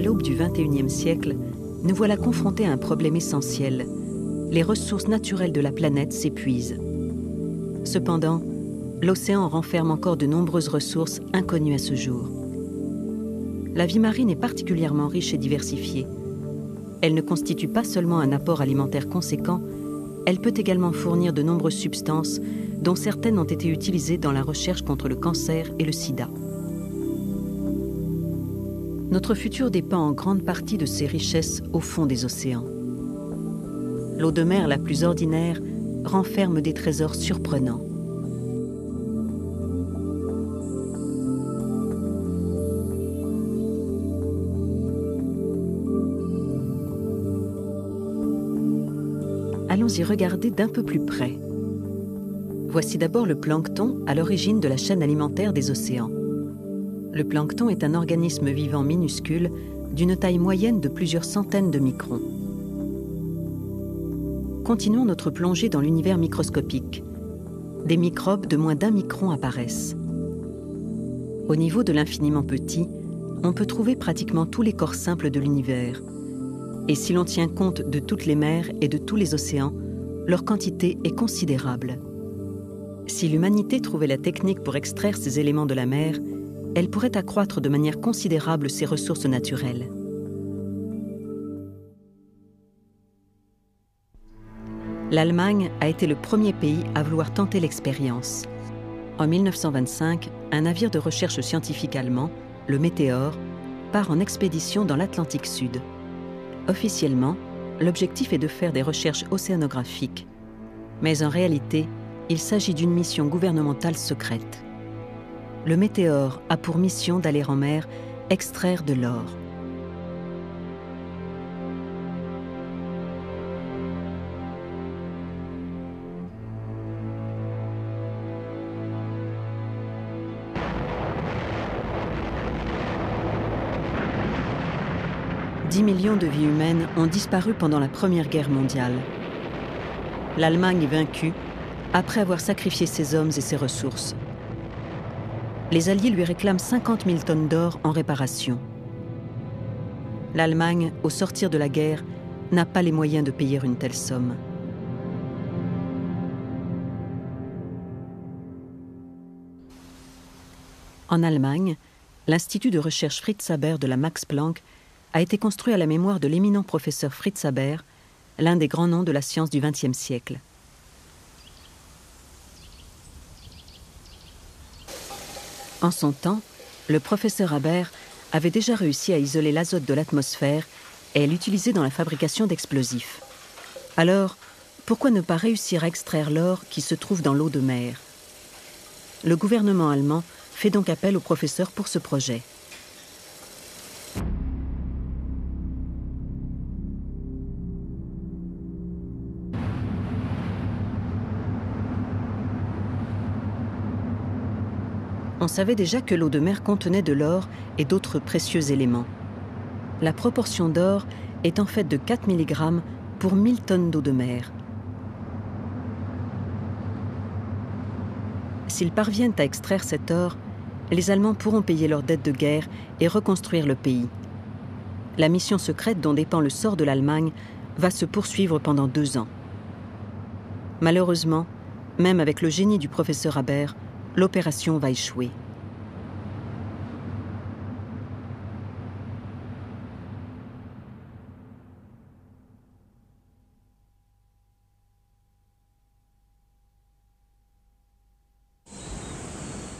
À l'aube du XXIe siècle, nous voilà confrontés à un problème essentiel. Les ressources naturelles de la planète s'épuisent. Cependant, l'océan renferme encore de nombreuses ressources inconnues à ce jour. La vie marine est particulièrement riche et diversifiée. Elle ne constitue pas seulement un apport alimentaire conséquent, elle peut également fournir de nombreuses substances, dont certaines ont été utilisées dans la recherche contre le cancer et le sida. Notre futur dépend en grande partie de ces richesses au fond des océans. L'eau de mer la plus ordinaire renferme des trésors surprenants. Allons y regarder d'un peu plus près. Voici d'abord le plancton à l'origine de la chaîne alimentaire des océans. Le plancton est un organisme vivant minuscule d'une taille moyenne de plusieurs centaines de microns. Continuons notre plongée dans l'univers microscopique. Des microbes de moins d'1 micron apparaissent. Au niveau de l'infiniment petit, on peut trouver pratiquement tous les corps simples de l'univers. Et si l'on tient compte de toutes les mers et de tous les océans, leur quantité est considérable. Si l'humanité trouvait la technique pour extraire ces éléments de la mer, elle pourrait accroître de manière considérable ses ressources naturelles. L'Allemagne a été le premier pays à vouloir tenter l'expérience. En 1925, un navire de recherche scientifique allemand, le Météore, part en expédition dans l'Atlantique Sud. Officiellement, l'objectif est de faire des recherches océanographiques. Mais en réalité, il s'agit d'une mission gouvernementale secrète. Le Météore a pour mission d'aller en mer extraire de l'or. « 10 millions de vies humaines ont disparu pendant la Première Guerre mondiale. L'Allemagne est vaincue après avoir sacrifié ses hommes et ses ressources. Les Alliés lui réclament 50 000 tonnes d'or en réparation. L'Allemagne, au sortir de la guerre, n'a pas les moyens de payer une telle somme. En Allemagne, l'Institut de recherche Fritz Haber de la Max Planck a été construit à la mémoire de l'éminent professeur Fritz Haber, l'un des grands noms de la science du XXe siècle. En son temps, le professeur Haber avait déjà réussi à isoler l'azote de l'atmosphère et à l'utiliser dans la fabrication d'explosifs. Alors, pourquoi ne pas réussir à extraire l'or qui se trouve dans l'eau de mer? Le gouvernement allemand fait donc appel au professeur pour ce projet. On savait déjà que l'eau de mer contenait de l'or et d'autres précieux éléments. La proportion d'or est en fait de 4 mg pour 1000 tonnes d'eau de mer. S'ils parviennent à extraire cet or, les Allemands pourront payer leurs dettes de guerre et reconstruire le pays. La mission secrète dont dépend le sort de l'Allemagne va se poursuivre pendant 2 ans. Malheureusement, même avec le génie du professeur Haber, l'opération va échouer.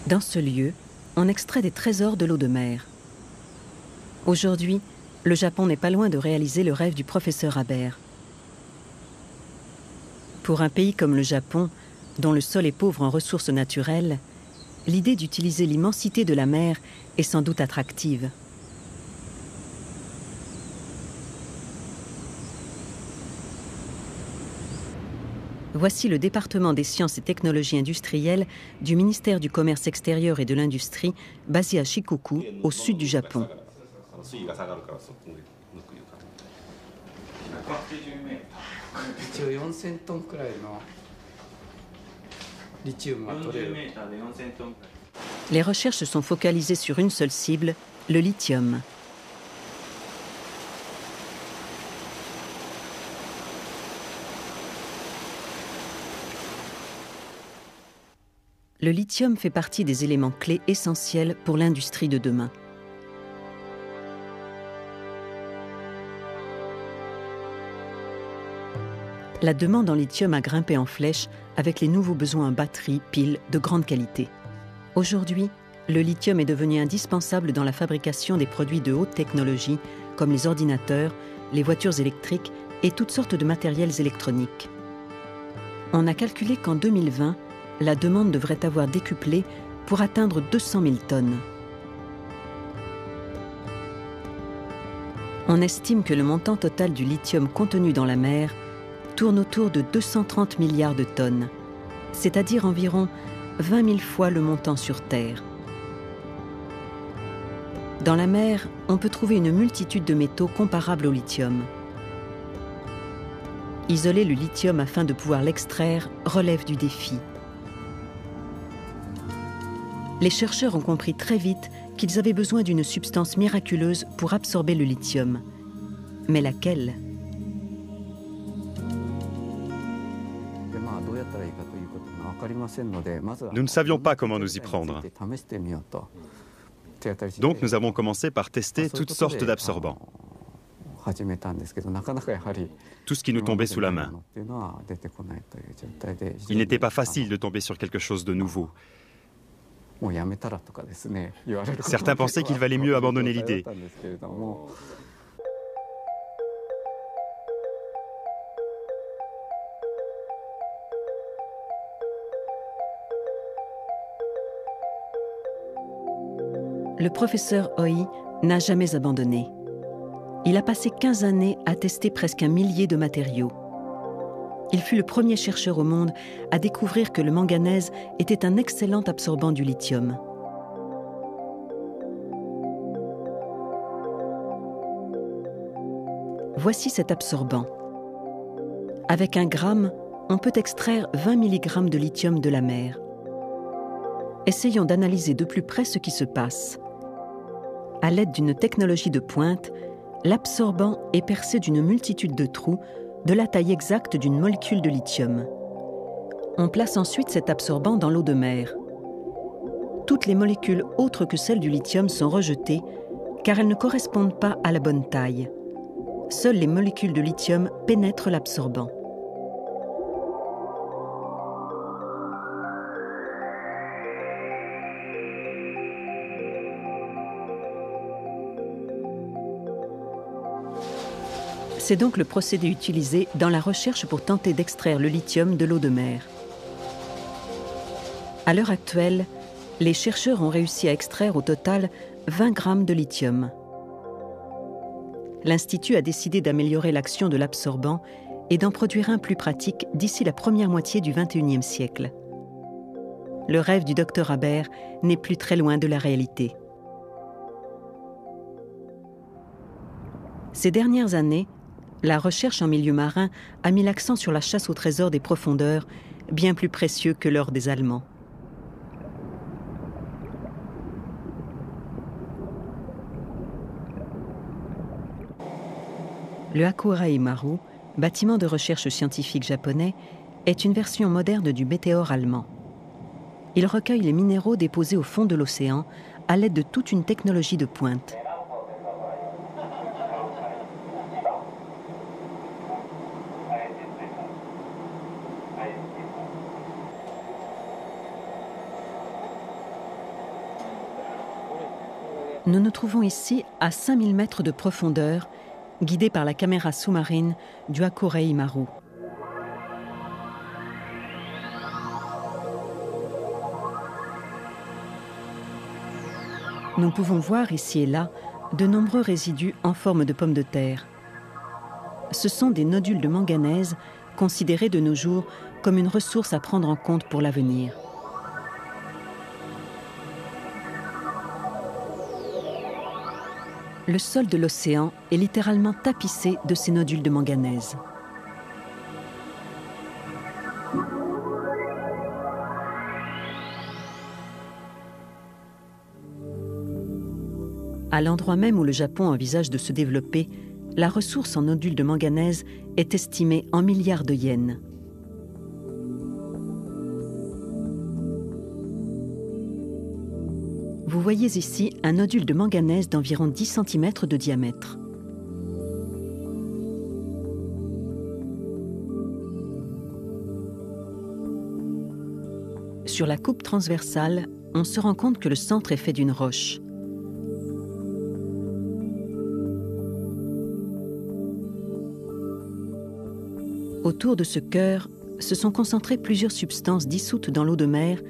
Dans ce lieu, on extrait des trésors de l'eau de mer. Aujourd'hui, le Japon n'est pas loin de réaliser le rêve du professeur Haber. Pour un pays comme le Japon, dont le sol est pauvre en ressources naturelles, l'idée d'utiliser l'immensité de la mer est sans doute attractive. Voici le département des sciences et technologies industrielles du ministère du Commerce extérieur et de l'Industrie, basé à Shikoku, au sud du Japon. Les recherches sont focalisées sur une seule cible, le lithium. le lithium fait partie des éléments clés essentiels pour l'industrie de demain. La demande en lithium a grimpé en flèche avec les nouveaux besoins en batteries, piles de grande qualité. Aujourd'hui, le lithium est devenu indispensable dans la fabrication des produits de haute technologie comme les ordinateurs, les voitures électriques et toutes sortes de matériels électroniques. On a calculé qu'en 2020, la demande devrait avoir décuplé pour atteindre 200 000 tonnes. On estime que le montant total du lithium contenu dans la mer tourne autour de 230 milliards de tonnes, c'est-à-dire environ 20 000 fois le montant sur Terre. Dans la mer, on peut trouver une multitude de métaux comparables au lithium. Isoler le lithium afin de pouvoir l'extraire relève du défi. Les chercheurs ont compris très vite qu'ils avaient besoin d'une substance miraculeuse pour absorber le lithium. Mais laquelle ? Nous ne savions pas comment nous y prendre. Donc nous avons commencé par tester toutes sortes d'absorbants. Tout ce qui nous tombait sous la main. Il n'était pas facile de tomber sur quelque chose de nouveau. Certains pensaient qu'il valait mieux abandonner l'idée. Le professeur Oi n'a jamais abandonné. Il a passé 15 années à tester presque 1 millier de matériaux. Il fut le premier chercheur au monde à découvrir que le manganèse était un excellent absorbant du lithium. Voici cet absorbant. Avec 1 gramme, on peut extraire 20 mg de lithium de la mer. Essayons d'analyser de plus près ce qui se passe. À l'aide d'une technologie de pointe, l'absorbant est percé d'une multitude de trous de la taille exacte d'une molécule de lithium. On place ensuite cet absorbant dans l'eau de mer. Toutes les molécules autres que celles du lithium sont rejetées car elles ne correspondent pas à la bonne taille. Seules les molécules de lithium pénètrent l'absorbant. C'est donc le procédé utilisé dans la recherche pour tenter d'extraire le lithium de l'eau de mer. À l'heure actuelle, les chercheurs ont réussi à extraire au total 20 grammes de lithium. L'Institut a décidé d'améliorer l'action de l'absorbant et d'en produire un plus pratique d'ici la première moitié du XXIe siècle. Le rêve du Dr Haber n'est plus très loin de la réalité. Ces dernières années, la recherche en milieu marin a mis l'accent sur la chasse au trésor des profondeurs, bien plus précieux que l'or des Allemands. Le Hakurai Maru, bâtiment de recherche scientifique japonais, est une version moderne du météore allemand. Il recueille les minéraux déposés au fond de l'océan à l'aide de toute une technologie de pointe. Nous nous trouvons ici à 5000 mètres de profondeur, guidés par la caméra sous-marine du Hakurai Maru. Nous pouvons voir ici et là de nombreux résidus en forme de pommes de terre. Ce sont des nodules de manganèse considérés de nos jours comme une ressource à prendre en compte pour l'avenir. Le sol de l'océan est littéralement tapissé de ces nodules de manganèse. À l'endroit même où le Japon envisage de se développer, la ressource en nodules de manganèse est estimée en milliards de yens. Vous voyez ici un nodule de manganèse d'environ 10 cm de diamètre. Sur la coupe transversale, on se rend compte que le centre est fait d'une roche. Autour de ce cœur se sont concentrées plusieurs substances dissoutes dans l'eau de mer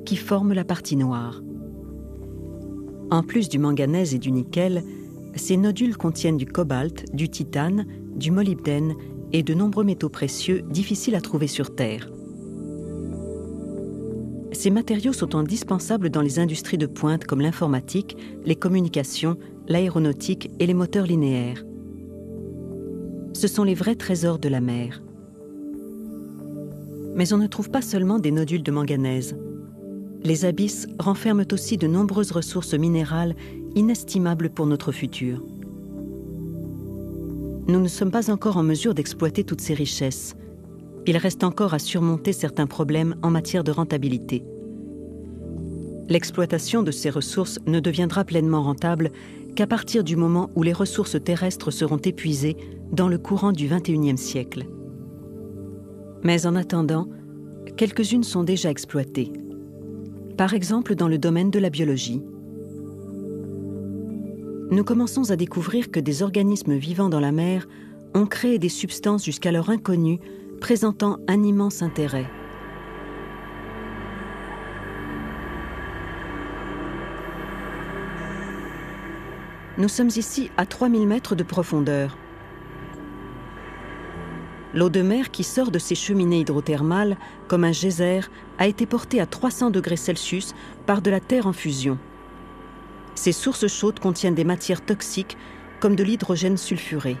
qui forment la partie noire. En plus du manganèse et du nickel, ces nodules contiennent du cobalt, du titane, du molybdène et de nombreux métaux précieux difficiles à trouver sur Terre. Ces matériaux sont indispensables dans les industries de pointe comme l'informatique, les communications, l'aéronautique et les moteurs linéaires. Ce sont les vrais trésors de la mer. Mais on ne trouve pas seulement des nodules de manganèse. Les abysses renferment aussi de nombreuses ressources minérales inestimables pour notre futur. Nous ne sommes pas encore en mesure d'exploiter toutes ces richesses. Il reste encore à surmonter certains problèmes en matière de rentabilité. L'exploitation de ces ressources ne deviendra pleinement rentable qu'à partir du moment où les ressources terrestres seront épuisées dans le courant du XXIe siècle. Mais en attendant, quelques-unes sont déjà exploitées. Par exemple dans le domaine de la biologie. Nous commençons à découvrir que des organismes vivant dans la mer ont créé des substances jusqu'alors inconnues, présentant un immense intérêt. Nous sommes ici à 3000 mètres de profondeur. L'eau de mer qui sort de ces cheminées hydrothermales, comme un geyser, a été portée à 300 degrés Celsius par de la terre en fusion. Ces sources chaudes contiennent des matières toxiques, comme de l'hydrogène sulfuré.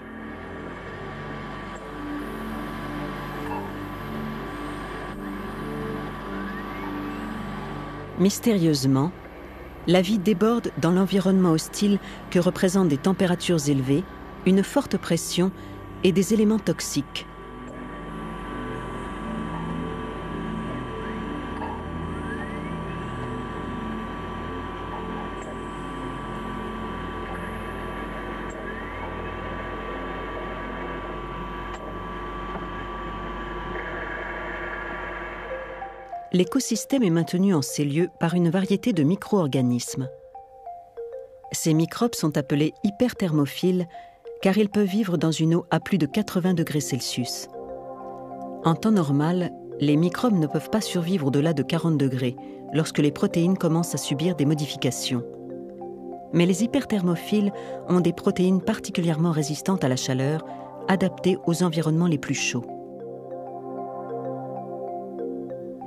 Mystérieusement, la vie déborde dans l'environnement hostile que représentent des températures élevées, une forte pression et des éléments toxiques. L'écosystème est maintenu en ces lieux par une variété de micro-organismes. Ces microbes sont appelés hyperthermophiles car ils peuvent vivre dans une eau à plus de 80 degrés Celsius. En temps normal, les microbes ne peuvent pas survivre au-delà de 40 degrés lorsque les protéines commencent à subir des modifications. Mais les hyperthermophiles ont des protéines particulièrement résistantes à la chaleur, adaptées aux environnements les plus chauds.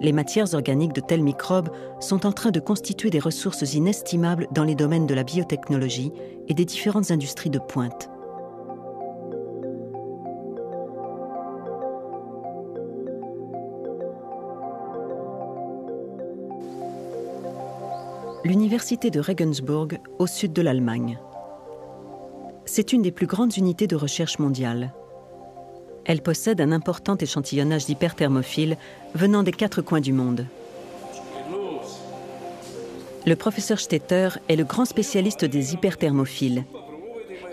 Les matières organiques de tels microbes sont en train de constituer des ressources inestimables dans les domaines de la biotechnologie et des différentes industries de pointe. L'université de Regensburg, au sud de l'Allemagne. C'est une des plus grandes unités de recherche mondiale. Elle possède un important échantillonnage d'hyperthermophiles venant des 4 coins du monde. Le professeur Stetter est le grand spécialiste des hyperthermophiles.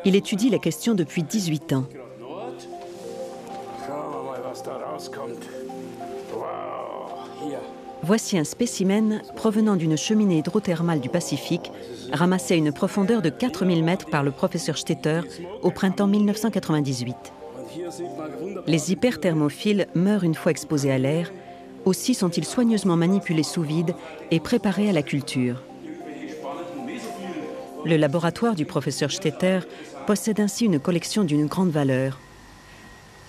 Il étudie la question depuis 18 ans. Voici un spécimen provenant d'une cheminée hydrothermale du Pacifique, ramassé à une profondeur de 4000 mètres par le professeur Stetter au printemps 1998. Les hyperthermophiles meurent une fois exposés à l'air, aussi sont-ils soigneusement manipulés sous vide et préparés à la culture. Le laboratoire du professeur Stetter possède ainsi une collection d'une grande valeur.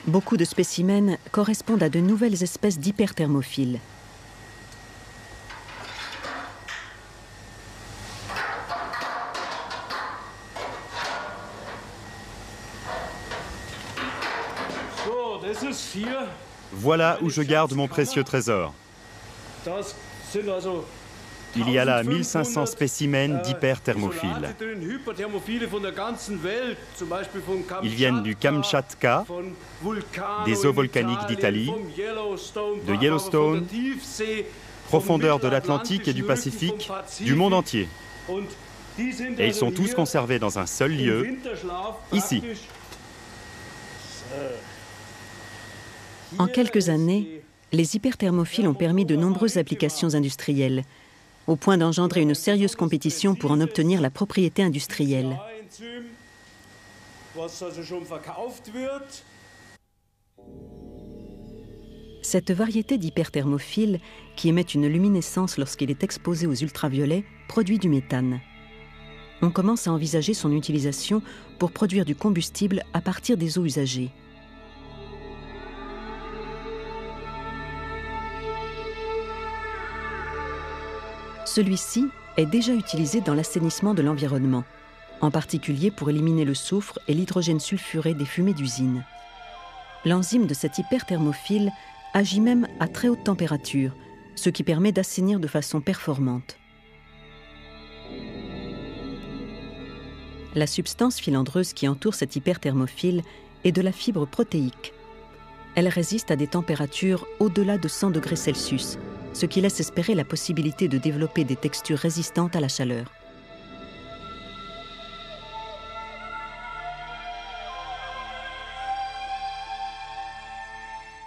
Beaucoup de spécimens correspondent à de nouvelles espèces d'hyperthermophiles. Voilà où je garde mon précieux trésor. Il y a là 1500 spécimens d'hyperthermophiles. Ils viennent du Kamtchatka, des eaux volcaniques d'Italie, de Yellowstone, profondeur de l'Atlantique et du Pacifique, du monde entier. Et ils sont tous conservés dans un seul lieu, ici. En quelques années, les hyperthermophiles ont permis de nombreuses applications industrielles, au point d'engendrer une sérieuse compétition pour en obtenir la propriété industrielle. Cette variété d'hyperthermophiles, qui émettent une luminescence lorsqu'il est exposé aux ultraviolets, produit du méthane. On commence à envisager son utilisation pour produire du combustible à partir des eaux usagées. Celui-ci est déjà utilisé dans l'assainissement de l'environnement, en particulier pour éliminer le soufre et l'hydrogène sulfuré des fumées d'usines. L'enzyme de cet hyperthermophile agit même à très haute température, ce qui permet d'assainir de façon performante. La substance filandreuse qui entoure cet hyperthermophile est de la fibre protéique. Elle résiste à des températures au-delà de 100 degrés Celsius, ce qui laisse espérer la possibilité de développer des textures résistantes à la chaleur.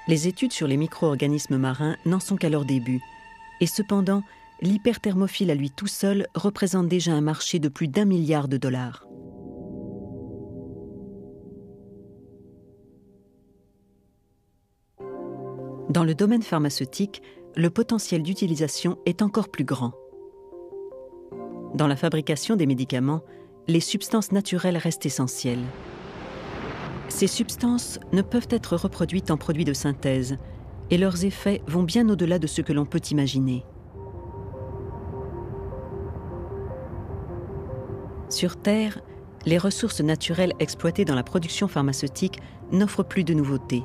Les études sur les micro-organismes marins n'en sont qu'à leur début, et cependant, l'hyperthermophile à lui tout seul représente déjà un marché de plus d'1 milliard de dollars. Dans le domaine pharmaceutique, le potentiel d'utilisation est encore plus grand. Dans la fabrication des médicaments, les substances naturelles restent essentielles. Ces substances ne peuvent être reproduites en produits de synthèse, et leurs effets vont bien au-delà de ce que l'on peut imaginer. Sur Terre, les ressources naturelles exploitées dans la production pharmaceutique n'offrent plus de nouveautés.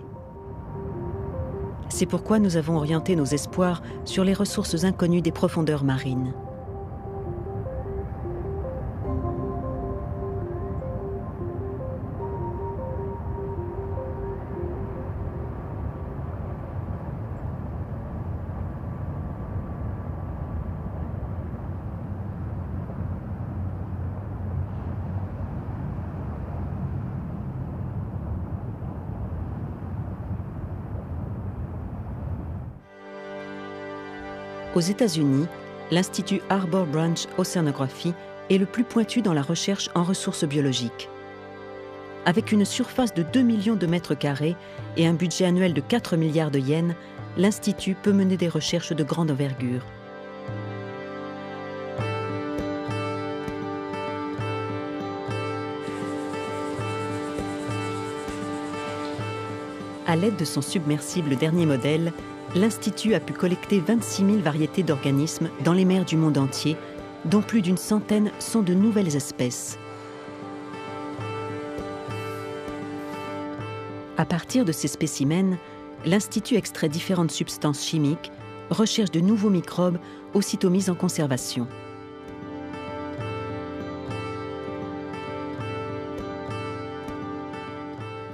C'est pourquoi nous avons orienté nos espoirs sur les ressources inconnues des profondeurs marines. Aux États-Unis, l'Institut Arbor Branch Oceanography est le plus pointu dans la recherche en ressources biologiques. Avec une surface de 2 millions de mètres carrés et un budget annuel de 4 milliards de yens, l'Institut peut mener des recherches de grande envergure. À l'aide de son submersible dernier modèle, l'Institut a pu collecter 26 000 variétés d'organismes dans les mers du monde entier, dont plus d'une centaine sont de nouvelles espèces. À partir de ces spécimens, l'Institut extrait différentes substances chimiques, recherche de nouveaux microbes aussitôt mis en conservation.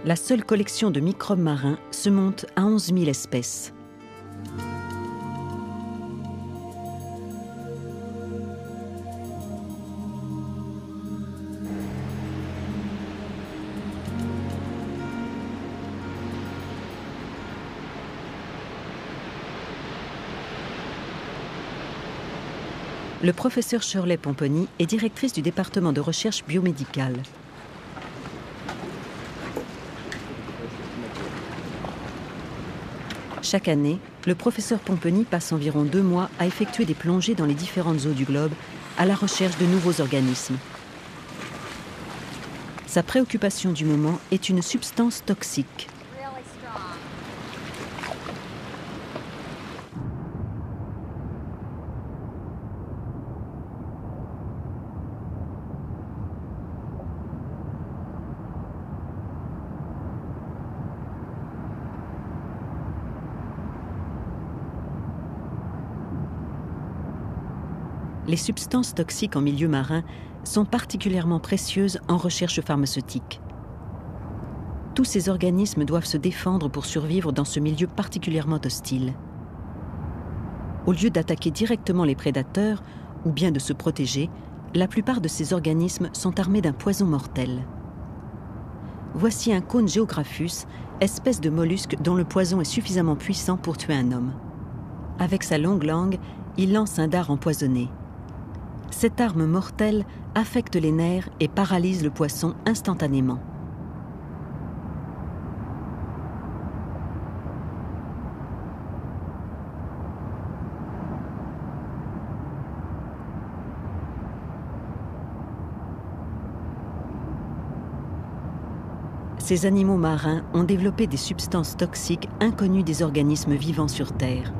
La seule collection de microbes marins se monte à 11 000 espèces. Le professeur Shirley Pomponi est directrice du département de recherche biomédicale. Chaque année, le professeur Pomponi passe environ 2 mois à effectuer des plongées dans les différentes eaux du globe à la recherche de nouveaux organismes. Sa préoccupation du moment est une substance toxique. Les substances toxiques en milieu marin sont particulièrement précieuses en recherche pharmaceutique. Tous ces organismes doivent se défendre pour survivre dans ce milieu particulièrement hostile. Au lieu d'attaquer directement les prédateurs ou bien de se protéger, la plupart de ces organismes sont armés d'un poison mortel. Voici un cône Geographus, espèce de mollusque dont le poison est suffisamment puissant pour tuer un homme. Avec sa longue langue, il lance un dard empoisonné. Cette arme mortelle affecte les nerfs et paralyse le poisson instantanément. Ces animaux marins ont développé des substances toxiques inconnues des organismes vivants sur Terre.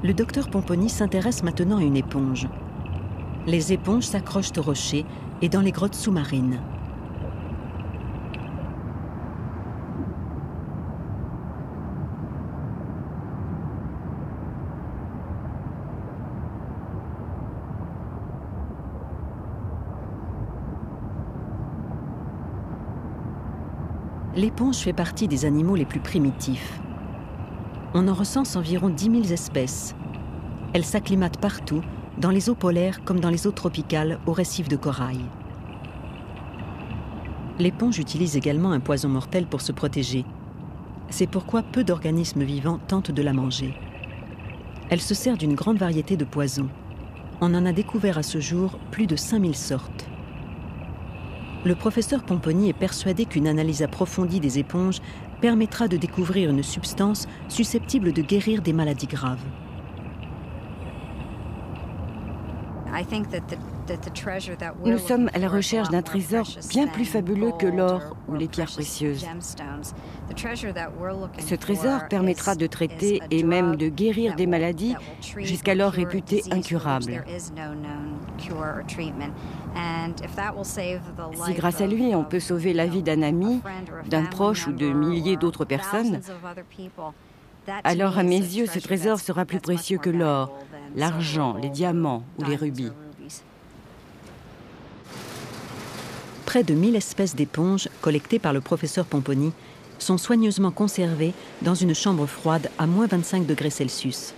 Le docteur Pomponi s'intéresse maintenant à une éponge. Les éponges s'accrochent aux rochers et dans les grottes sous-marines. L'éponge fait partie des animaux les plus primitifs. On en recense environ 10 000 espèces. Elle s'acclimate partout, dans les eaux polaires comme dans les eaux tropicales, aux récifs de corail. L'éponge utilise également un poison mortel pour se protéger. C'est pourquoi peu d'organismes vivants tentent de la manger. Elle se sert d'une grande variété de poisons. On en a découvert à ce jour plus de 5000 sortes. Le professeur Pomponi est persuadé qu'une analyse approfondie des éponges permettra de découvrir une substance susceptible de guérir des maladies graves. Nous sommes à la recherche d'un trésor bien plus fabuleux que l'or ou les pierres précieuses. Ce trésor permettra de traiter et même de guérir des maladies jusqu'alors réputées incurables. Si grâce à lui, on peut sauver la vie d'un ami, d'un proche ou de milliers d'autres personnes, alors à mes yeux, ce trésor sera plus précieux que l'or, l'argent, les diamants ou les rubis. Près de 1000 espèces d'éponges collectées par le professeur Pomponi sont soigneusement conservées dans une chambre froide à moins 25 degrés Celsius.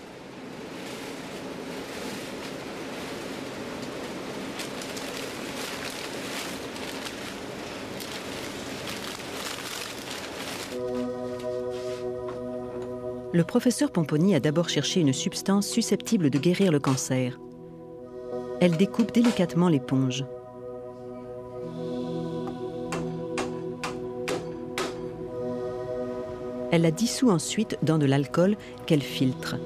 Le professeur Pomponi a d'abord cherché une substance susceptible de guérir le cancer. Elle découpe délicatement l'éponge. Elle la dissout ensuite dans de l'alcool qu'elle filtre.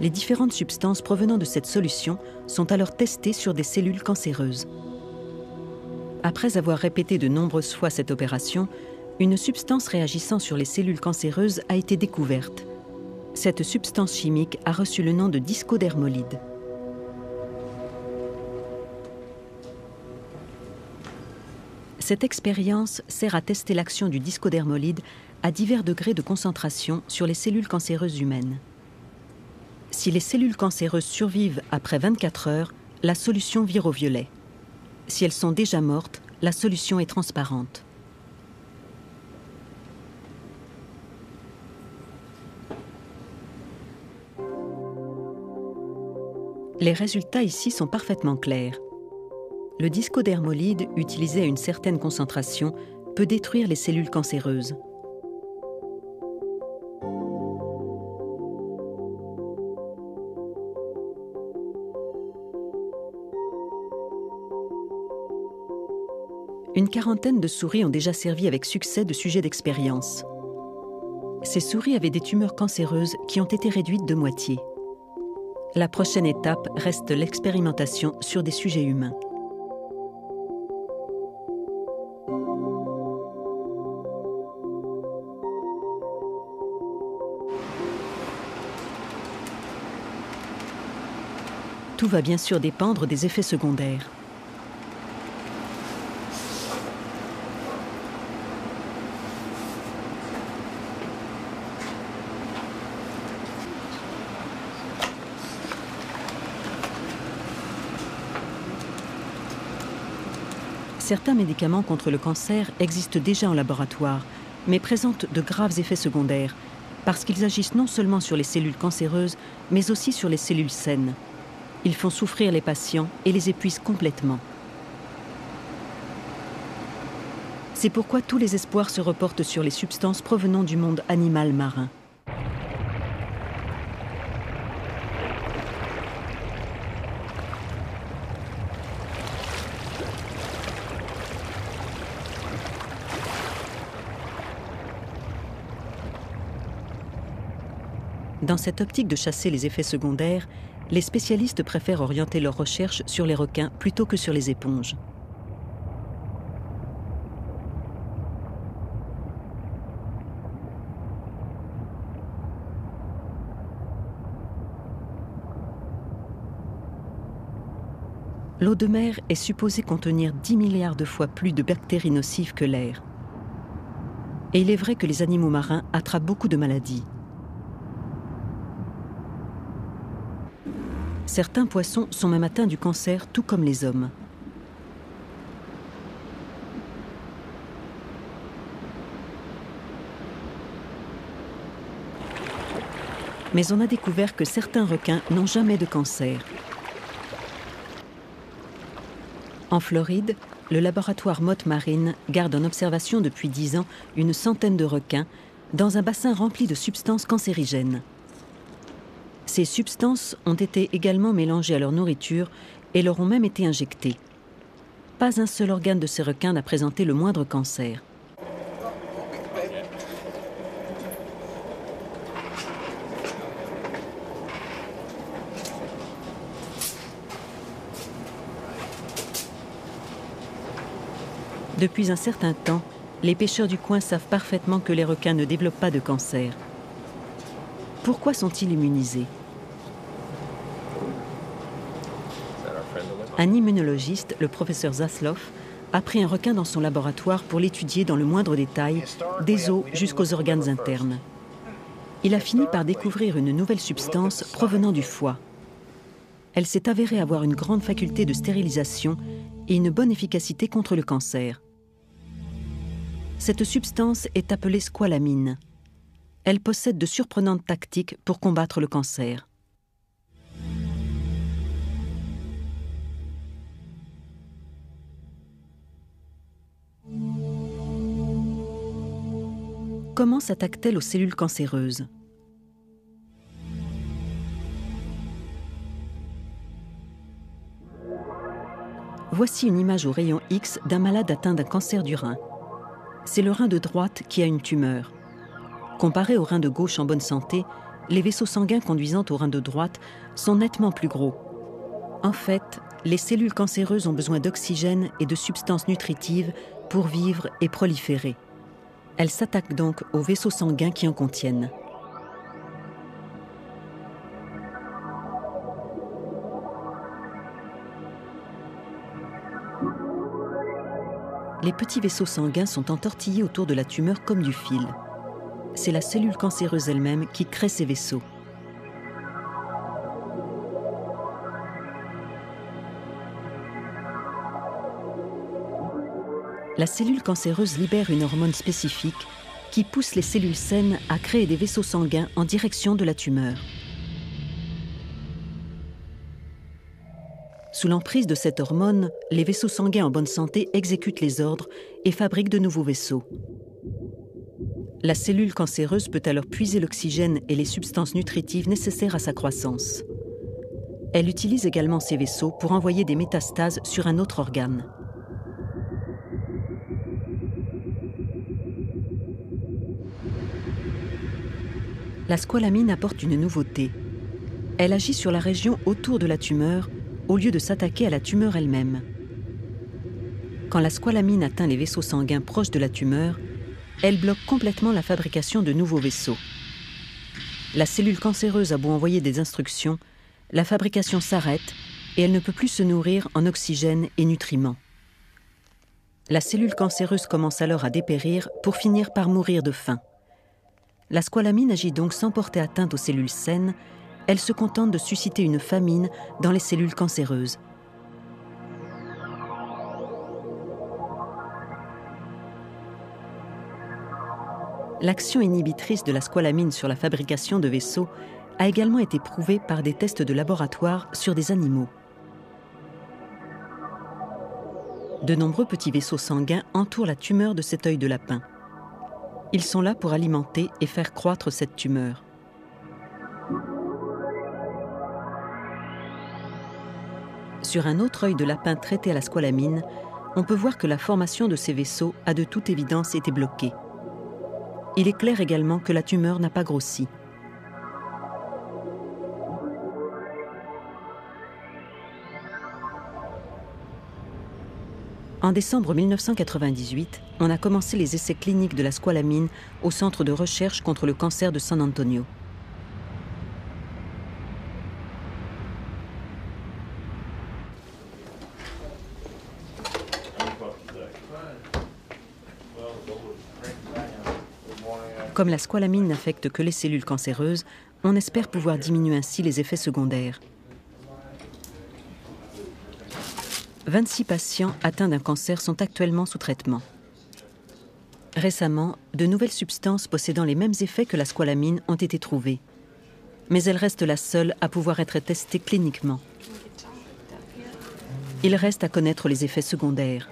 Les différentes substances provenant de cette solution sont alors testées sur des cellules cancéreuses. Après avoir répété de nombreuses fois cette opération, une substance réagissant sur les cellules cancéreuses a été découverte. Cette substance chimique a reçu le nom de discodermolide. Cette expérience sert à tester l'action du discodermolide à divers degrés de concentration sur les cellules cancéreuses humaines. Si les cellules cancéreuses survivent après 24 heures, la solution vire au violet. Si elles sont déjà mortes, la solution est transparente. Les résultats ici sont parfaitement clairs. Le discodermolide, utilisé à une certaine concentration, peut détruire les cellules cancéreuses. Une quarantaine de souris ont déjà servi avec succès de sujet d'expérience. Ces souris avaient des tumeurs cancéreuses qui ont été réduites de moitié. La prochaine étape reste l'expérimentation sur des sujets humains. Tout va bien sûr dépendre des effets secondaires. Certains médicaments contre le cancer existent déjà en laboratoire, mais présentent de graves effets secondaires, parce qu'ils agissent non seulement sur les cellules cancéreuses, mais aussi sur les cellules saines. Ils font souffrir les patients et les épuisent complètement. C'est pourquoi tous les espoirs se reportent sur les substances provenant du monde animal marin. Dans cette optique de chasser les effets secondaires, les spécialistes préfèrent orienter leurs recherches sur les requins plutôt que sur les éponges. L'eau de mer est supposée contenir 10 milliards de fois plus de bactéries nocives que l'air. Et il est vrai que les animaux marins attrapent beaucoup de maladies. Certains poissons sont même atteints du cancer, tout comme les hommes. Mais on a découvert que certains requins n'ont jamais de cancer. En Floride, le laboratoire Mott Marine garde en observation depuis 10 ans une centaine de requins dans un bassin rempli de substances cancérigènes. Ces substances ont été également mélangées à leur nourriture et leur ont même été injectées. Pas un seul organe de ces requins n'a présenté le moindre cancer. Depuis un certain temps, les pêcheurs du coin savent parfaitement que les requins ne développent pas de cancer. Pourquoi sont-ils immunisés ? Un immunologiste, le professeur Zasloff, a pris un requin dans son laboratoire pour l'étudier dans le moindre détail, des os jusqu'aux organes internes. Il a fini par découvrir une nouvelle substance provenant du foie. Elle s'est avérée avoir une grande faculté de stérilisation et une bonne efficacité contre le cancer. Cette substance est appelée squalamine. Elle possède de surprenantes tactiques pour combattre le cancer. Comment s'attaque-t-elle aux cellules cancéreuses ? Voici une image au rayon X d'un malade atteint d'un cancer du rein. C'est le rein de droite qui a une tumeur. Comparé au rein de gauche en bonne santé, les vaisseaux sanguins conduisant au rein de droite sont nettement plus gros. En fait, les cellules cancéreuses ont besoin d'oxygène et de substances nutritives pour vivre et proliférer. Elles s'attaquent donc aux vaisseaux sanguins qui en contiennent. Les petits vaisseaux sanguins sont entortillés autour de la tumeur comme du fil. C'est la cellule cancéreuse elle-même qui crée ces vaisseaux. La cellule cancéreuse libère une hormone spécifique qui pousse les cellules saines à créer des vaisseaux sanguins en direction de la tumeur. Sous l'emprise de cette hormone, les vaisseaux sanguins en bonne santé exécutent les ordres et fabriquent de nouveaux vaisseaux. La cellule cancéreuse peut alors puiser l'oxygène et les substances nutritives nécessaires à sa croissance. Elle utilise également ces vaisseaux pour envoyer des métastases sur un autre organe. La squalamine apporte une nouveauté. Elle agit sur la région autour de la tumeur au lieu de s'attaquer à la tumeur elle-même. Quand la squalamine atteint les vaisseaux sanguins proches de la tumeur, elle bloque complètement la fabrication de nouveaux vaisseaux. La cellule cancéreuse a beau envoyer des instructions, la fabrication s'arrête et elle ne peut plus se nourrir en oxygène et nutriments. La cellule cancéreuse commence alors à dépérir pour finir par mourir de faim. La squalamine agit donc sans porter atteinte aux cellules saines, elle se contente de susciter une famine dans les cellules cancéreuses. L'action inhibitrice de la squalamine sur la fabrication de vaisseaux a également été prouvée par des tests de laboratoire sur des animaux. De nombreux petits vaisseaux sanguins entourent la tumeur de cet œil de lapin. Ils sont là pour alimenter et faire croître cette tumeur. Sur un autre œil de lapin traité à la squalamine, on peut voir que la formation de ces vaisseaux a de toute évidence été bloquée. Il est clair également que la tumeur n'a pas grossi. En décembre 1998, on a commencé les essais cliniques de la squalamine au Centre de recherche contre le cancer de San Antonio. Comme la squalamine n'affecte que les cellules cancéreuses, on espère pouvoir diminuer ainsi les effets secondaires. 26 patients atteints d'un cancer sont actuellement sous traitement. Récemment, de nouvelles substances possédant les mêmes effets que la squalamine ont été trouvées. Mais elle reste la seule à pouvoir être testée cliniquement. Il reste à connaître les effets secondaires.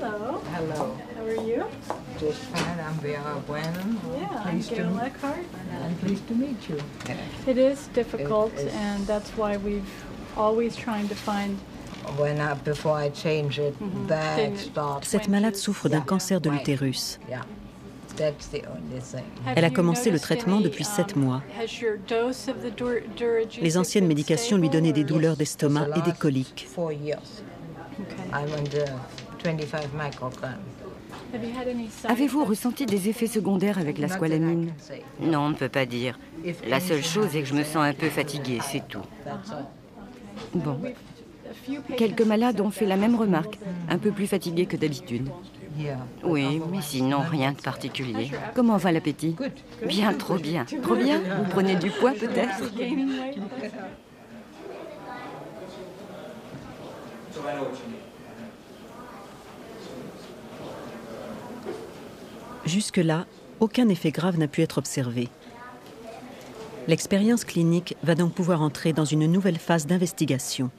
Hello. Hello. How are you? Just fine. I'm Vera Bueno. Yeah, I'm Gail Eckhart. I'm pleased to meet you. It is difficult, It is. and that's why we've always trying to find. Before I change it, that starts. Cette malade souffre d'un cancer de l'utérus. Yeah, that's the only thing. Elle a commencé le traitement depuis 7 mois. Les anciennes médications lui donnaient des douleurs d'estomac et des coliques. 4 years. I'm on the 25 microgram. Avez-vous ressenti des effets secondaires avec la squalamine? Non, on ne peut pas dire. La seule chose est que je me sens un peu fatiguée, c'est tout. Bon. Quelques malades ont fait la même remarque, un peu plus fatigués que d'habitude. Oui, mais sinon, rien de particulier. Comment va l'appétit? Bien, trop bien. Trop bien? Vous prenez du poids, peut-être? Jusque-là, aucun effet grave n'a pu être observé. L'expérience clinique va donc pouvoir entrer dans une nouvelle phase d'investigation.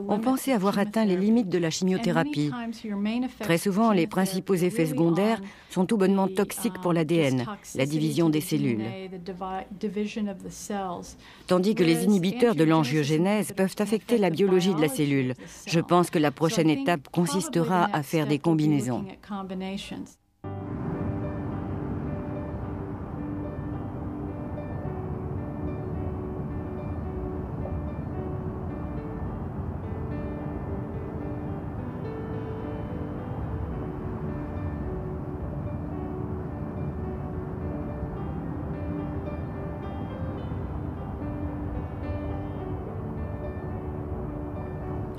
On pensait avoir atteint les limites de la chimiothérapie. Très souvent, les principaux effets secondaires sont tout bonnement toxiques pour l'ADN, la division des cellules. Tandis que les inhibiteurs de l'angiogénèse peuvent affecter la biologie de la cellule. Je pense que la prochaine étape consistera à faire des combinaisons.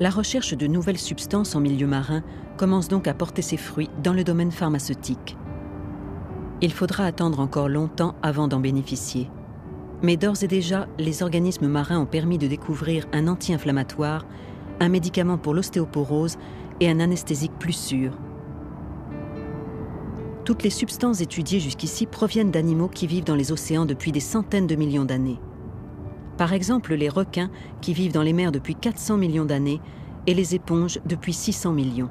La recherche de nouvelles substances en milieu marin commence donc à porter ses fruits dans le domaine pharmaceutique. Il faudra attendre encore longtemps avant d'en bénéficier. Mais d'ores et déjà, les organismes marins ont permis de découvrir un anti-inflammatoire, un médicament pour l'ostéoporose et un anesthésique plus sûr. Toutes les substances étudiées jusqu'ici proviennent d'animaux qui vivent dans les océans depuis des centaines de millions d'années. Par exemple, les requins qui vivent dans les mers depuis 400 millions d'années et les éponges depuis 600 millions.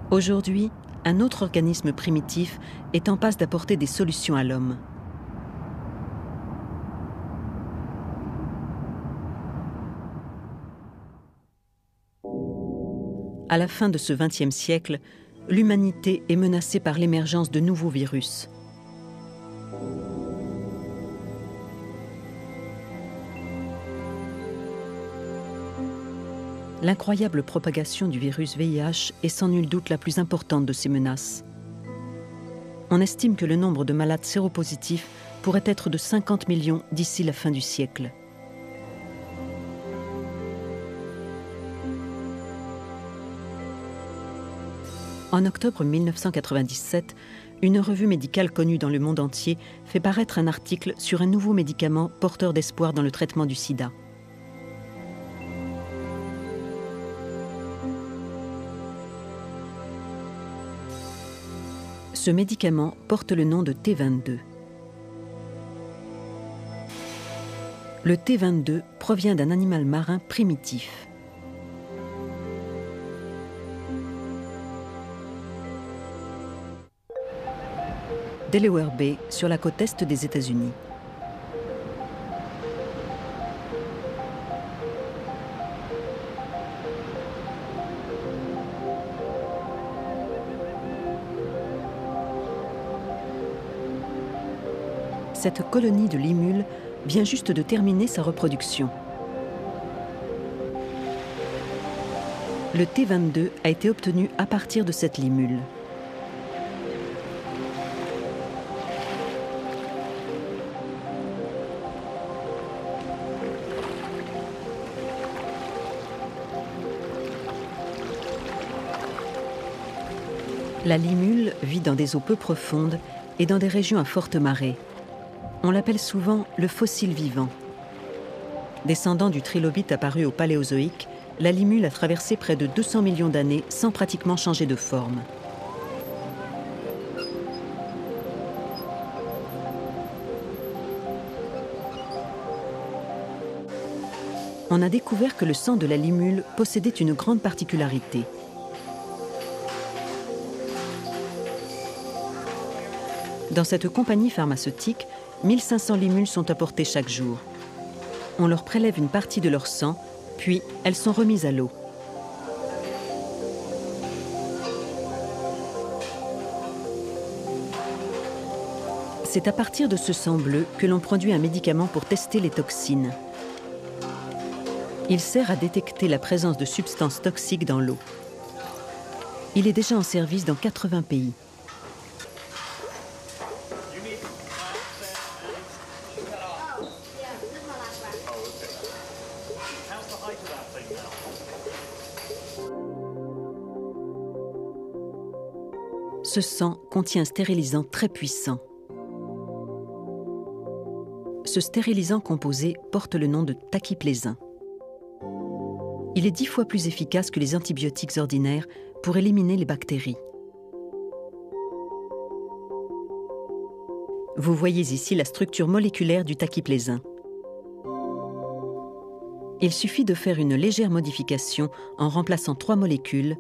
Aujourd'hui, un autre organisme primitif est en passe d'apporter des solutions à l'homme. À la fin de ce XXe siècle, l'humanité est menacée par l'émergence de nouveaux virus. L'incroyable propagation du virus VIH est sans nul doute la plus importante de ces menaces. On estime que le nombre de malades séropositifs pourrait être de 50 millions d'ici la fin du siècle. En octobre 1997, une revue médicale connue dans le monde entier fait paraître un article sur un nouveau médicament porteur d'espoir dans le traitement du sida. Ce médicament porte le nom de T22. Le T22 provient d'un animal marin primitif. Delaware Bay, sur la côte est des États-Unis. Cette colonie de limules vient juste de terminer sa reproduction. Le T22 a été obtenu à partir de cette limule. La limule vit dans des eaux peu profondes et dans des régions à forte marée. On l'appelle souvent le fossile vivant. Descendant du trilobite apparu au Paléozoïque, la limule a traversé près de 200 millions d'années sans pratiquement changer de forme. On a découvert que le sang de la limule possédait une grande particularité. Dans cette compagnie pharmaceutique, 1500 limules sont apportées chaque jour. On leur prélève une partie de leur sang, puis elles sont remises à l'eau. C'est à partir de ce sang bleu que l'on produit un médicament pour tester les toxines. Il sert à détecter la présence de substances toxiques dans l'eau. Il est déjà en service dans 80 pays. Ce sang contient un stérilisant très puissant. Ce stérilisant composé porte le nom de tachyplésin. Il est 10 fois plus efficace que les antibiotiques ordinaires pour éliminer les bactéries. Vous voyez ici la structure moléculaire du tachyplésin. Il suffit de faire une légère modification en remplaçant 3 molécules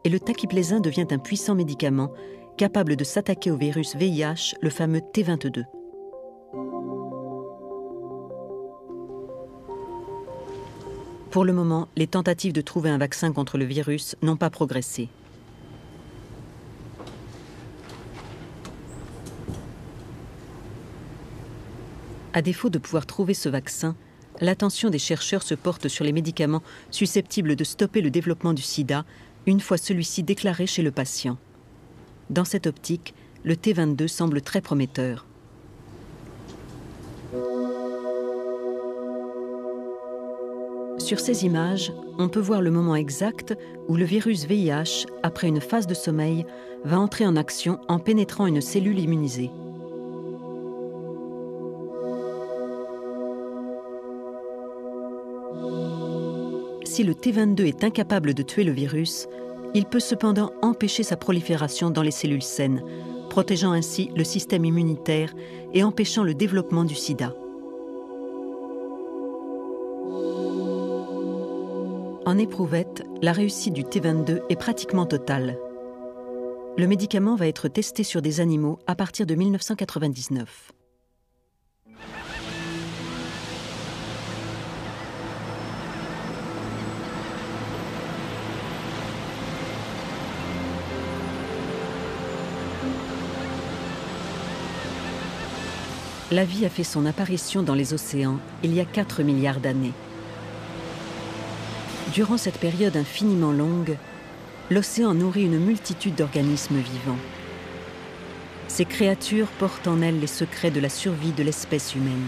et le tachyplésin devient un puissant médicament capable de s'attaquer au virus VIH, le fameux T22. Pour le moment, les tentatives de trouver un vaccin contre le virus n'ont pas progressé. À défaut de pouvoir trouver ce vaccin, l'attention des chercheurs se porte sur les médicaments susceptibles de stopper le développement du sida une fois celui-ci déclaré chez le patient. Dans cette optique, le T22 semble très prometteur. Sur ces images, on peut voir le moment exact où le virus VIH, après une phase de sommeil, va entrer en action en pénétrant une cellule immunisée. Si le T22 est incapable de tuer le virus, il peut cependant empêcher sa prolifération dans les cellules saines, protégeant ainsi le système immunitaire et empêchant le développement du sida. En éprouvette, la réussite du T22 est pratiquement totale. Le médicament va être testé sur des animaux à partir de 1999. La vie a fait son apparition dans les océans il y a 4 milliards d'années. Durant cette période infiniment longue, l'océan nourrit une multitude d'organismes vivants. Ces créatures portent en elles les secrets de la survie de l'espèce humaine.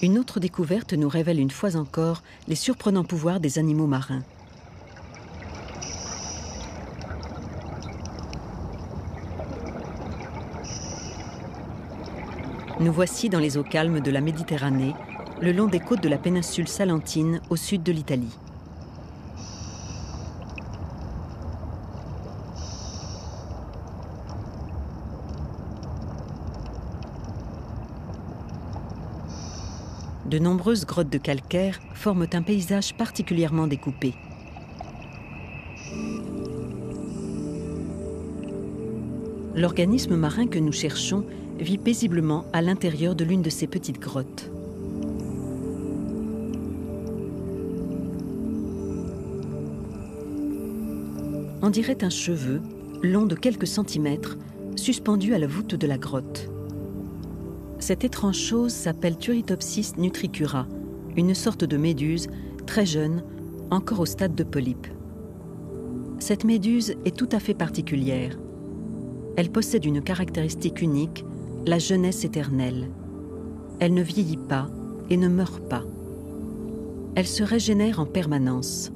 Une autre découverte nous révèle une fois encore les surprenants pouvoirs des animaux marins. Nous voici dans les eaux calmes de la Méditerranée, le long des côtes de la péninsule salentine au sud de l'Italie. De nombreuses grottes de calcaire forment un paysage particulièrement découpé. L'organisme marin que nous cherchons vit paisiblement à l'intérieur de l'une de ces petites grottes. On dirait un cheveu, long de quelques centimètres, suspendu à la voûte de la grotte. Cette étrange chose s'appelle Turritopsis nutricura, une sorte de méduse très jeune, encore au stade de polype. Cette méduse est tout à fait particulière. Elle possède une caractéristique unique, la jeunesse éternelle. Elle ne vieillit pas et ne meurt pas. Elle se régénère en permanence.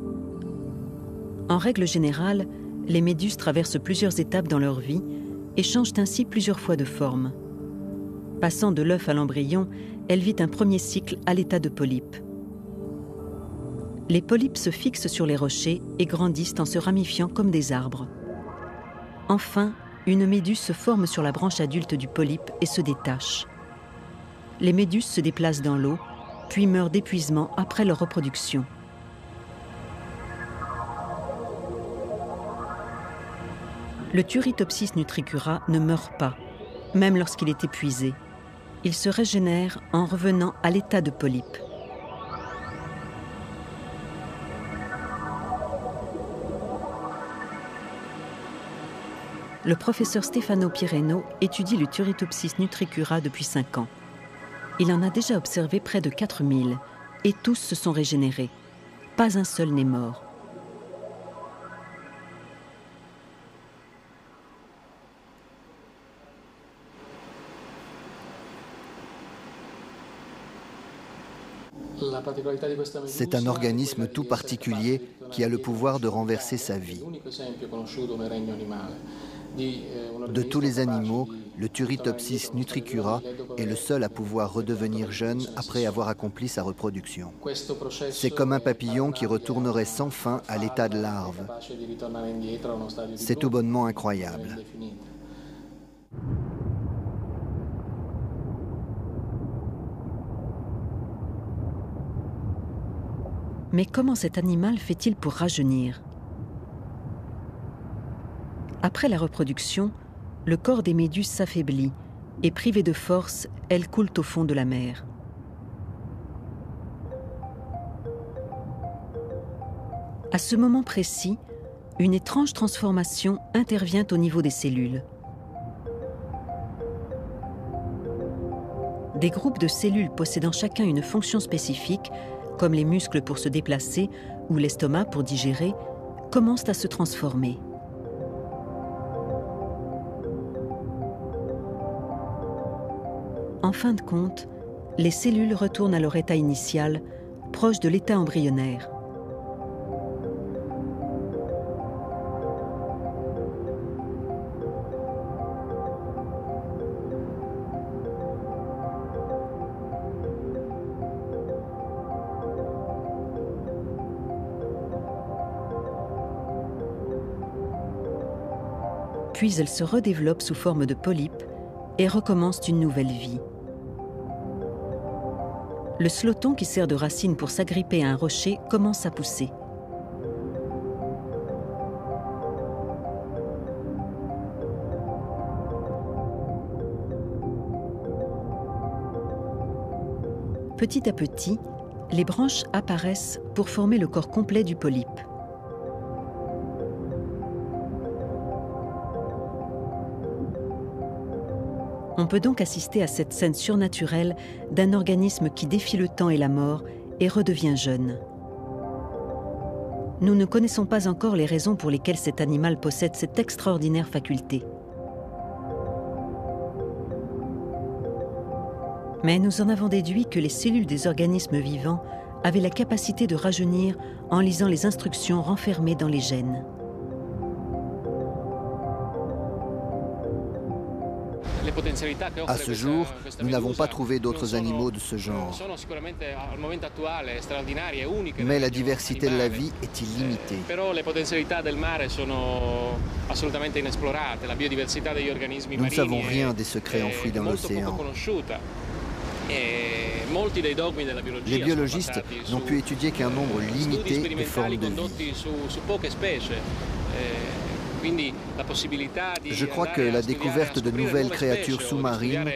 En règle générale, les méduses traversent plusieurs étapes dans leur vie et changent ainsi plusieurs fois de forme. Passant de l'œuf à l'embryon, elle vit un premier cycle à l'état de polype. Les polypes se fixent sur les rochers et grandissent en se ramifiant comme des arbres. Enfin, une méduse se forme sur la branche adulte du polype et se détache. Les méduses se déplacent dans l'eau, puis meurent d'épuisement après leur reproduction. Le Turritopsis nutricura ne meurt pas, même lorsqu'il est épuisé. Il se régénère en revenant à l'état de polype. Le professeur Stefano Pireno étudie le Turritopsis nutricura depuis 5 ans. Il en a déjà observé près de 4000 et tous se sont régénérés. Pas un seul n'est mort. C'est un organisme tout particulier qui a le pouvoir de renverser sa vie. De tous les animaux, le Turritopsis nutricura est le seul à pouvoir redevenir jeune après avoir accompli sa reproduction. C'est comme un papillon qui retournerait sans fin à l'état de larve. C'est tout bonnement incroyable. Mais comment cet animal fait-il pour rajeunir ? Après la reproduction, le corps des méduses s'affaiblit et, privées de force, elles coulent au fond de la mer. À ce moment précis, une étrange transformation intervient au niveau des cellules. Des groupes de cellules possédant chacun une fonction spécifique, comme les muscles pour se déplacer ou l'estomac pour digérer, commencent à se transformer. En fin de compte, les cellules retournent à leur état initial, proche de l'état embryonnaire. Puis elles se redéveloppent sous forme de polypes et recommencent une nouvelle vie. Le sloton qui sert de racine pour s'agripper à un rocher commence à pousser. Petit à petit, les branches apparaissent pour former le corps complet du polype. On peut donc assister à cette scène surnaturelle d'un organisme qui défie le temps et la mort et redevient jeune. Nous ne connaissons pas encore les raisons pour lesquelles cet animal possède cette extraordinaire faculté. Mais nous en avons déduit que les cellules des organismes vivants avaient la capacité de rajeunir en lisant les instructions renfermées dans les gènes. À ce jour, nous n'avons pas trouvé d'autres animaux de ce genre. Mais la diversité de la vie est illimitée. Nous ne savons rien des secrets enfouis dans l'océan. Les biologistes n'ont pu étudier qu'un nombre limité de formes de vie. Je crois que la découverte de nouvelles créatures sous-marines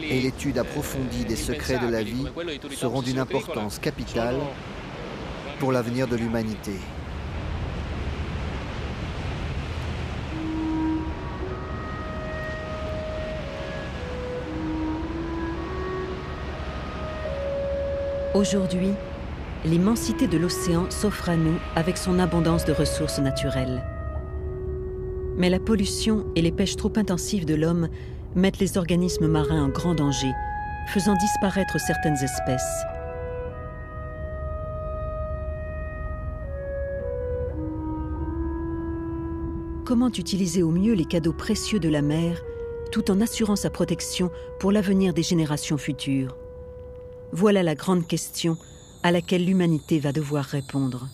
et l'étude approfondie des secrets de la vie seront d'une importance capitale pour l'avenir de l'humanité. Aujourd'hui, l'immensité de l'océan s'offre à nous avec son abondance de ressources naturelles. Mais la pollution et les pêches trop intensives de l'homme mettent les organismes marins en grand danger, faisant disparaître certaines espèces. Comment utiliser au mieux les cadeaux précieux de la mer, tout en assurant sa protection pour l'avenir des générations futures? Voilà la grande question à laquelle l'humanité va devoir répondre.